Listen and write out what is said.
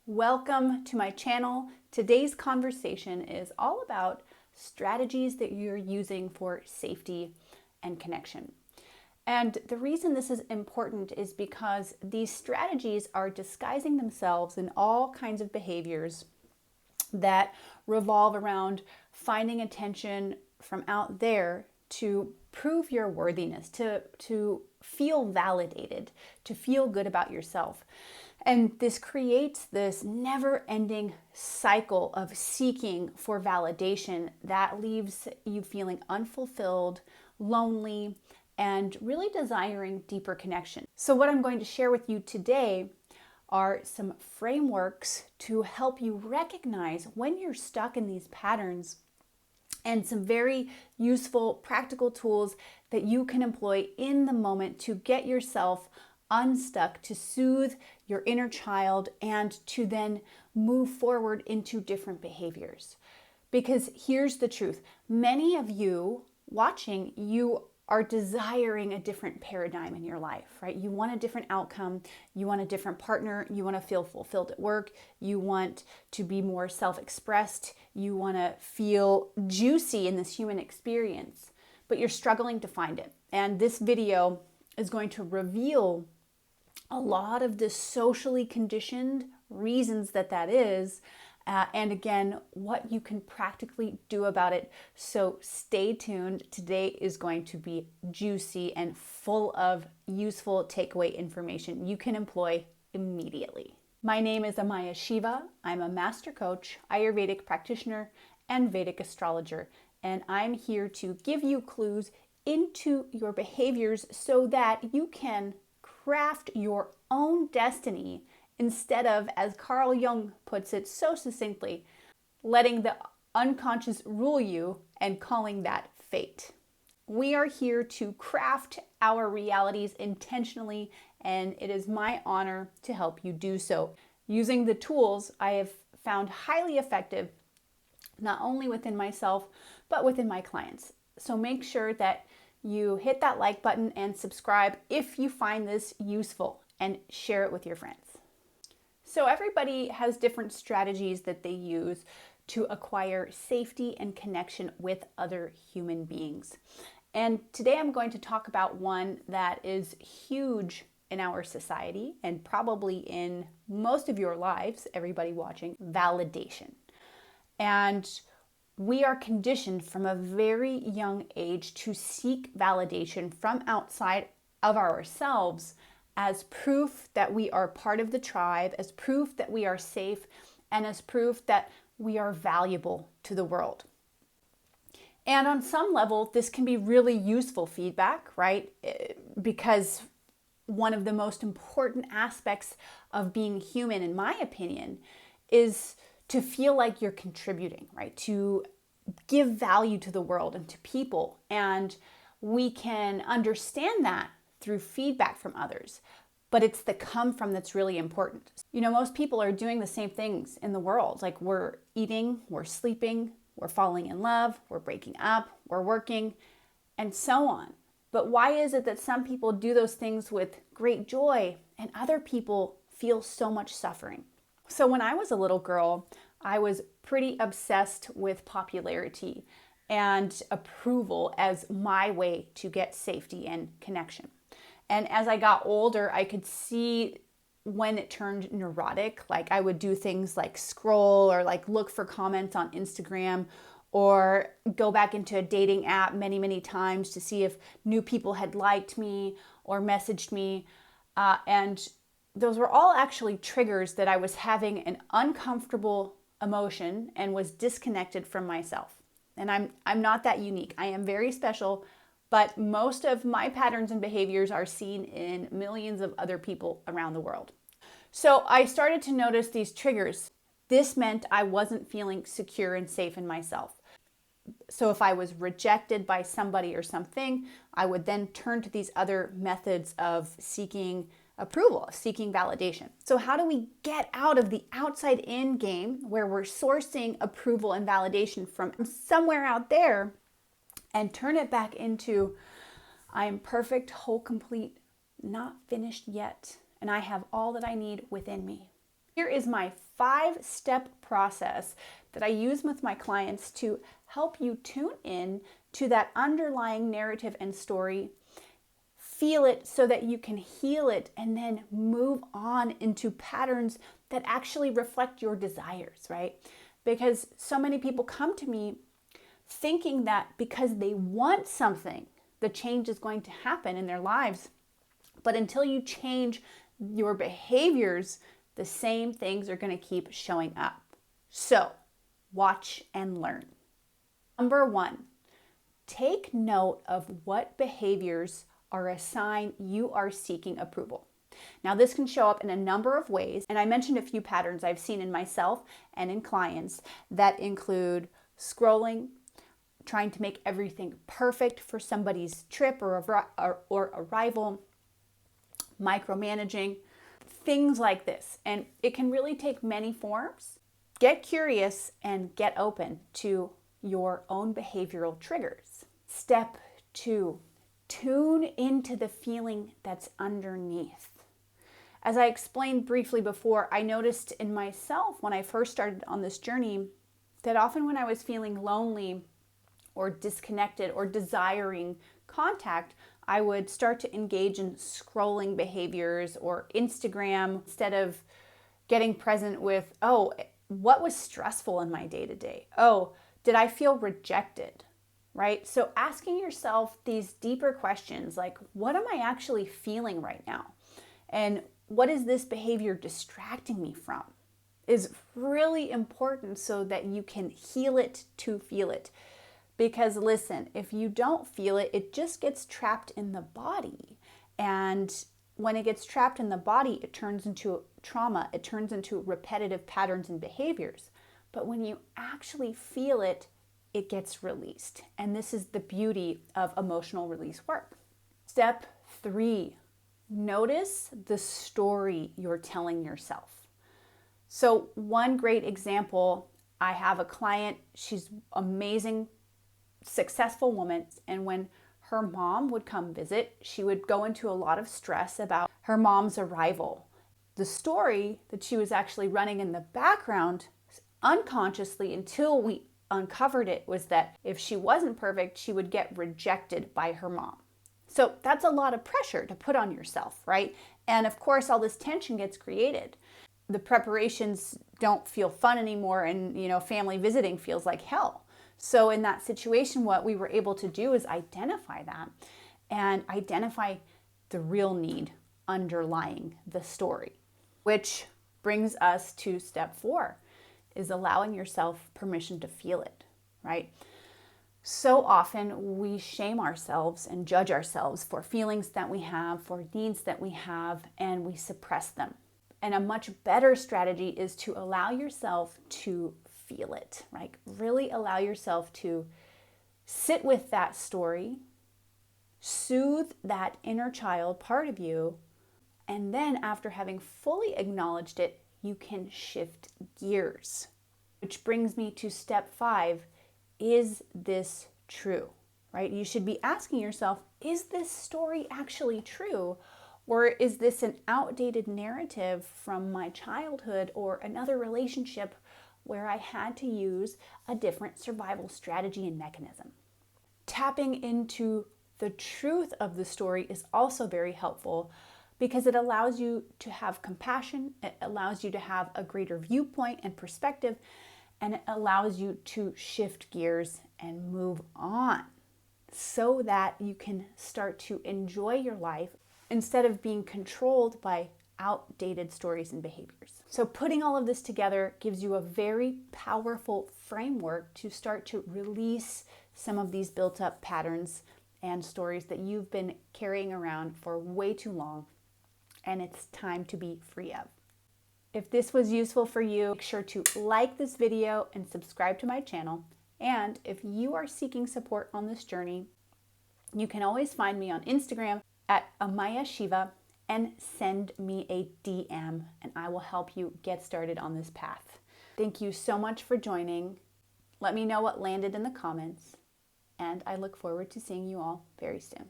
Welcome to my channel. Today's conversation is all about strategies that you're using for safety and connection. And the reason this is important is because these strategies are disguising themselves in all kinds of behaviors that revolve around finding attention from out there to prove your worthiness, to feel validated, to feel good about yourself. And this creates this never-ending cycle of seeking for validation that leaves you feeling unfulfilled, lonely, and really desiring deeper connection. So what I'm going to share with you today are some frameworks to help you recognize when you're stuck in these patterns, and some very useful practical tools that you can employ in the moment to get yourself unstuck, to soothe your inner child, and to then move forward into different behaviors. Because here's the truth. Many of you watching, you are desiring a different paradigm in your life, right? You want a different outcome. You want a different partner. You want to feel fulfilled at work. You want to be more self-expressed. You want to feel juicy in this human experience, but you're struggling to find it. And this video is going to reveal a lot of the socially conditioned reasons that is, and again, what you can practically do about it. So stay tuned. Today is going to be juicy and full of useful takeaway information you can employ immediately. My name is Amaya Shiva. I'm a Master Coach, Ayurvedic practitioner, and Vedic astrologer. And I'm here to give you clues into your behaviors so that you can craft your own destiny instead of, as Carl Jung puts it so succinctly, letting the unconscious rule you and calling that fate. We are here to craft our realities intentionally, and it is my honor to help you do so using the tools I have found highly effective, not only within myself, but within my clients. So make sure that you hit that like button and subscribe if you find this useful, and share it with your friends. So everybody has different strategies that they use to acquire safety and connection with other human beings. And today I'm going to talk about one that is huge in our society and probably in most of your lives, everybody watching: validation. And we are conditioned from a very young age to seek validation from outside of ourselves as proof that we are part of the tribe, as proof that we are safe, and as proof that we are valuable to the world. And on some level, this can be really useful feedback, right? Because one of the most important aspects of being human, in my opinion, is to feel like you're contributing, right? To give value to the world and to people. And we can understand that through feedback from others, but it's the come from that's really important. You know, most people are doing the same things in the world. Like, we're eating, we're sleeping, we're falling in love, we're breaking up, we're working, and so on. But why is it that some people do those things with great joy and other people feel so much suffering? So when I was a little girl, I was pretty obsessed with popularity and approval as my way to get safety and connection. And as I got older, I could see when it turned neurotic. Like, I would do things like scroll or like look for comments on Instagram, or go back into a dating app many times to see if new people had liked me or messaged me. And those were all actually triggers that I was having an uncomfortable emotion and was disconnected from myself. And I'm not that unique. I am very special, but most of my patterns and behaviors are seen in millions of other people around the world. So I started to notice these triggers. This meant I wasn't feeling secure and safe in myself. So if I was rejected by somebody or something, I would then turn to these other methods of seeking approval, seeking validation. So how do we get out of the outside in game where we're sourcing approval and validation from somewhere out there and turn it back into, I am perfect, whole, complete, not finished yet, and I have all that I need within me? Here is my 5-step process that I use with my clients to help you tune in to that underlying narrative and story, feel it so that you can heal it, and then move on into patterns that actually reflect your desires, right? Because so many people come to me thinking that because they want something, the change is going to happen in their lives. But until you change your behaviors, the same things are going to keep showing up. So, watch and learn. Number 1, take note of what behaviors are a sign you are seeking approval. Now, this can show up in a number of ways, and I mentioned a few patterns I've seen in myself and in clients that include scrolling, trying to make everything perfect for somebody's trip or arrival, micromanaging, things like this. And it can really take many forms. Get curious and get open to your own behavioral triggers. Step 2, tune into the feeling that's underneath. As I explained briefly before, I noticed in myself when I first started on this journey that often when I was feeling lonely or disconnected or desiring contact, I would start to engage in scrolling behaviors or Instagram instead of getting present with, oh, what was stressful in my day-to-day? Oh, did I feel rejected? Right? So asking yourself these deeper questions like, what am I actually feeling right now? And what is this behavior distracting me from? Is really important so that you can heal it to feel it. Because listen, if you don't feel it, it just gets trapped in the body. And when it gets trapped in the body, it turns into trauma. It turns into repetitive patterns and behaviors. But when you actually feel it, it gets released. And this is the beauty of emotional release work. Step 3, notice the story you're telling yourself. So one great example, I have a client, she's amazing, successful woman, and when her mom would come visit, she would go into a lot of stress about her mom's arrival. The story that she was actually running in the background unconsciously until we uncovered it was that if she wasn't perfect, she would get rejected by her mom. So that's a lot of pressure to put on yourself, right? And of course, all this tension gets created. The preparations don't feel fun anymore, and family visiting feels like hell. So in that situation, what we were able to do is identify that and identify the real need underlying the story, which brings us to step 4, is allowing yourself permission to feel it, right? So often we shame ourselves and judge ourselves for feelings that we have, for needs that we have, and we suppress them. And a much better strategy is to allow yourself to feel it, right? Really allow yourself to sit with that story, soothe that inner child part of you, and then after having fully acknowledged it, you can shift gears. Which brings me to step 5, is this true, right? You should be asking yourself, is this story actually true? Or is this an outdated narrative from my childhood or another relationship where I had to use a different survival strategy and mechanism? Tapping into the truth of the story is also very helpful because it allows you to have compassion, it allows you to have a greater viewpoint and perspective, and it allows you to shift gears and move on so that you can start to enjoy your life instead of being controlled by outdated stories and behaviors. So putting all of this together gives you a very powerful framework to start to release some of these built up patterns and stories that you've been carrying around for way too long, and it's time to be free of. If this was useful for you, make sure to like this video and subscribe to my channel. And if you are seeking support on this journey, you can always find me on Instagram at Amaya Shiva and send me a DM, and I will help you get started on this path. Thank you so much for joining. Let me know what landed in the comments, and I look forward to seeing you all very soon.